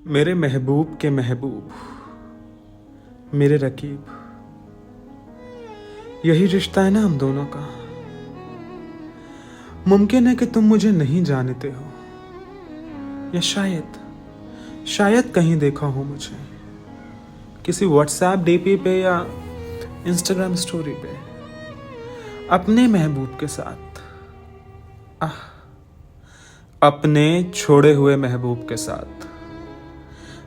मेरे महबूब के महबूब, मेरे रकीब, यही रिश्ता है ना हम दोनों का। मुमकिन है कि तुम मुझे नहीं जानते हो, या शायद कहीं देखा हो मुझे किसी व्हाट्सएप डीपी पे या इंस्टाग्राम स्टोरी पे अपने महबूब के साथ, अपने छोड़े हुए महबूब के साथ।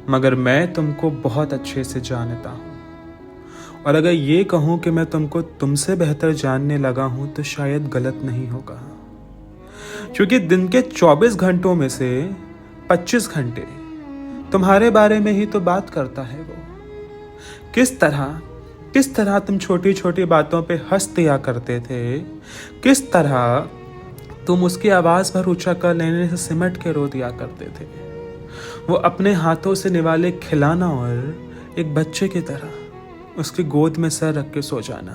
मगर मैं तुमको बहुत अच्छे से जानता हूँ, और अगर ये कहूँ कि मैं तुमको तुमसे बेहतर जानने लगा हूँ तो शायद गलत नहीं होगा, क्योंकि दिन के 24 घंटों में से 25 घंटे तुम्हारे बारे में ही तो बात करता है वो। किस तरह तुम छोटी छोटी बातों पे हंस दिया करते थे, किस तरह तुम उसकी आवाज़ भर ऊंचा कर लेने से सिमट के रो दिया करते थे। वो अपने हाथों से निवाले खिलाना और एक बच्चे की तरह उसकी गोद में सर रख के सो जाना,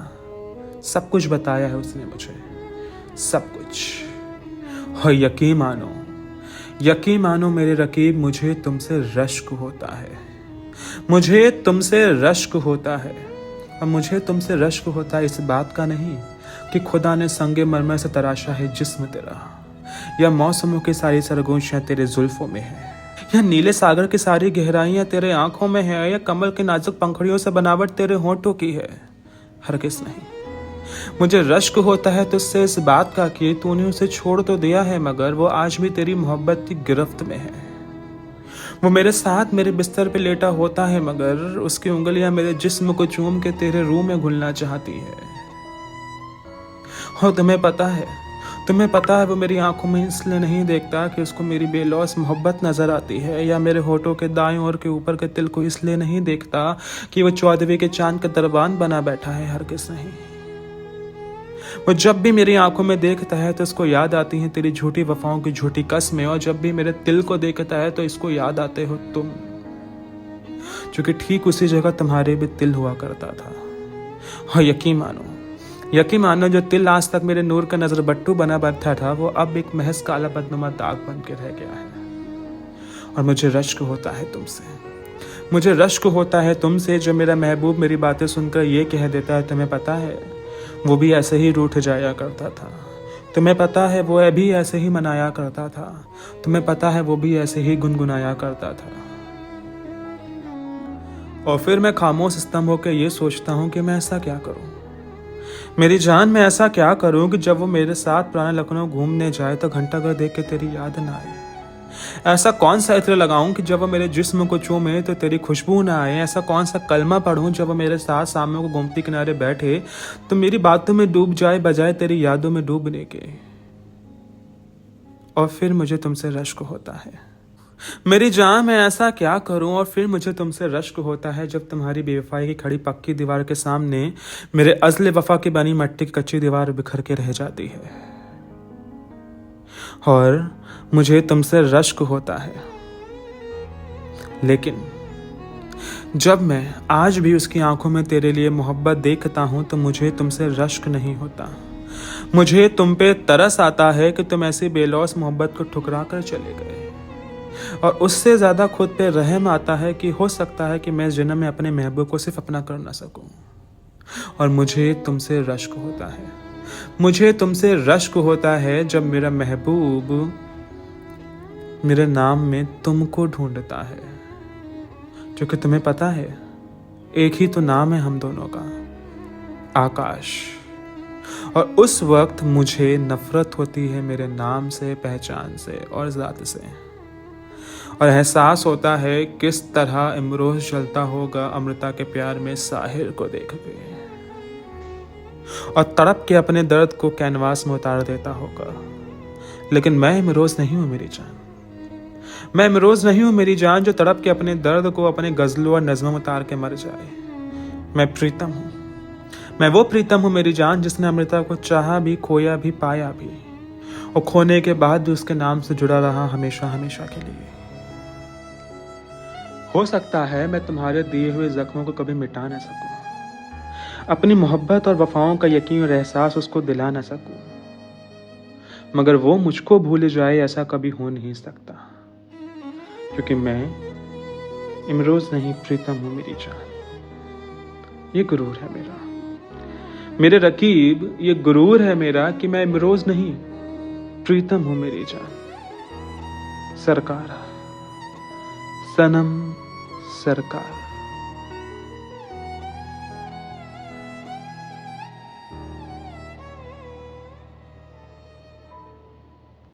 सब कुछ बताया है उसने मुझे, सब कुछ। और यकीन मानो मेरे रकीब, मुझे तुमसे रश्क होता है, मुझे तुमसे रश्क होता है। और मुझे तुमसे रश्क होता है इस बात का नहीं कि खुदा ने संगे मरमर से तराशा है जिस्म तेरा, या मौसमों की सारी सरगोशियां तेरे जुल्फों में है, या नीले सागर की सारी गहराइयां तेरे आंखों में है, या कमल के नाजुक पंखड़ियों से बनावट तेरे होंठों की है। हरगिज़ नहीं। मुझे रश्क होता है तुझसे इस बात का कि तूने उसे छोड़ तो दिया है, मगर वो आज भी तेरी मोहब्बत की गिरफ्त में है। वो मेरे साथ मेरे बिस्तर पे लेटा होता है, मगर उसकी उंगलियां मेरे जिस्म को चूम के तेरे रूह में घुलना चाहती है। और तुम्हें पता है वो मेरी आंखों में इसलिए नहीं देखता कि उसको मेरी बेलौस मोहब्बत नजर आती है, या मेरे होठों के दाएं ओर के ऊपर के तिल को इसलिए नहीं देखता कि वो 14वें के चांद का दरबान बना बैठा है। हरगिज़ नहीं। वो जब भी मेरी आंखों में देखता है तो उसको याद आती हैं तेरी झूठी वफाओं की झूठी कस्में, और जब भी मेरे दिल को देखता है तो इसको याद आते हो तुम, क्योंकि ठीक उसी जगह तुम्हारे भी तिल हुआ करता था। और यकीन मानो जो तिल आज तक मेरे नूर का नजर बट्टू बना बैठा था, वो अब एक महज काला बदनुमा दाग बन के रह गया है। और मुझे रश्क होता है तुमसे, जो मेरा महबूब मेरी बातें सुनकर ये कह देता है, तुम्हें पता है वो भी ऐसे ही रूठ जाया करता था, तुम्हें पता है वो भी ऐसे ही मनाया करता था, तुम्हें पता है वो भी ऐसे ही गुनगुनाया करता था। और फिर मैं खामोश स्तंभ होकर ये सोचता हूँ कि मैं ऐसा क्या करूँ, मेरी जान, मैं ऐसा क्या करूँ कि जब वो मेरे साथ पुराने लखनऊ घूमने जाए तो घंटाघर देख के तेरी याद ना आए। ऐसा कौन सा इत्र लगाऊं कि जब वो मेरे जिस्म को चूमे तो तेरी खुशबू ना आए। ऐसा कौन सा कलमा पढ़ूं जब वो मेरे साथ सामने को गोमती किनारे बैठे तो मेरी बातों में डूब जाए बजाय तेरी यादों में डूबने के। और फिर मुझे तुमसे रश्क होता है मेरी जान, मैं ऐसा क्या करूं। और फिर मुझे तुमसे रश्क होता है जब तुम्हारी बेवफाई की खड़ी पक्की दीवार के सामने मेरे अज़्ल वफा की बनी मिट्टी की कच्ची दीवार बिखर के रह जाती है। और मुझे तुमसे रश्क होता है, लेकिन जब मैं आज भी उसकी आंखों में तेरे लिए मोहब्बत देखता हूं तो मुझे तुमसे रश्क नहीं होता। मुझे तुम पे तरस आता है कि तुम ऐसी बेलौस मोहब्बत को ठुकरा कर चले गए, और उससे ज़्यादा खुद पे रहम आता है कि हो सकता है कि मैं इस जन्म में अपने महबूब को सिर्फ अपना कर ना सकूं। और मुझे तुमसे रश्क होता है जब मेरा महबूब मेरे नाम में तुमको ढूंढता है, क्योंकि तुम्हें पता है एक ही तो नाम है हम दोनों का, आकाश। और उस वक्त मुझे नफरत होती है मेरे नाम से, पहचान से और ज़ात से, और एहसास होता है किस तरह इमरोज जलता होगा अमृता के प्यार में साहिर को देख के, और तड़प के अपने दर्द को कैनवास में उतार देता होगा। लेकिन मैं इमरोज नहीं हूँ मेरी जान, जो तड़प के अपने दर्द को अपने गजलों और नज़्मों में उतार के मर जाए। मैं वो प्रीतम हूँ मेरी जान, जिसने अमृता को चाहा भी, खोया भी, पाया भी, और खोने के बाद भी उसके नाम से जुड़ा रहा हमेशा हमेशा के लिए। हो सकता है मैं तुम्हारे दिए हुए जख्मों को कभी मिटा ना सकूं, अपनी मोहब्बत और वफाओं का यकीन और एहसास उसको दिला ना सकूं, मगर वो मुझको भूल जाए ऐसा कभी हो नहीं सकता, क्योंकि मैं इमरोज नहीं प्रीतम हूं मेरी जान। ये गुरूर है मेरा, मेरे रकीब, ये गुरूर है मेरा कि मैं इमरोज नहीं प्रीतम हूं मेरी जान। सरकार, सनम सरकार।